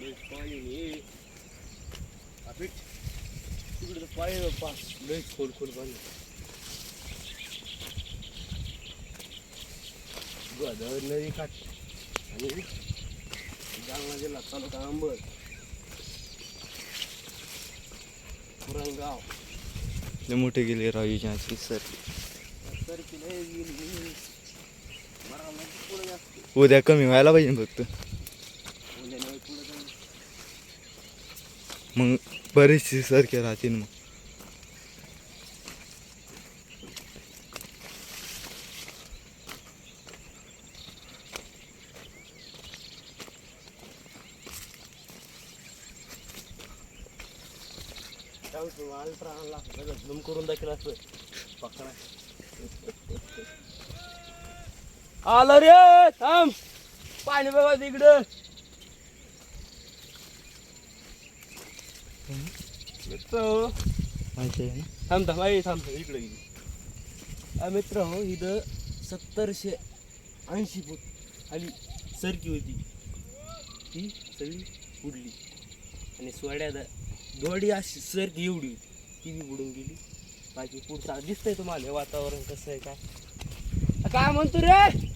पाणी नाही आपीट तिकडे तर पाणी पास लय खोल खोल पाणी गोदावरी नदी काठ आणि जालना जिल्हा तालुका अंबड पुरणगाव लय मोठे गेले राजूची सर तर तिला गेली मराला पुढे जास्त उद्या कमी व्हायला पाहिजे फक्त उद्या नाही पुढे जाऊन मग बरेचसे सारखे राहतील मग अल्ट्रा आणला सगळं झूम करून दाखवलं असं पकडा आलं रे थांब पाणी बघा तिकडं मित्र हो माहिती आहे ना थांब थांब थांब इकडे गेली मित्र हो इथं 780 फूट खाली सरकी होती ती सगळी उडली आणि सोड्या दोडी अशी सरकी एवढी होती ती बी बुडून गेली बाकी पुढचा दिसतंय तुम्हाला हे वातावरण कसं आहे काय म्हणतो रे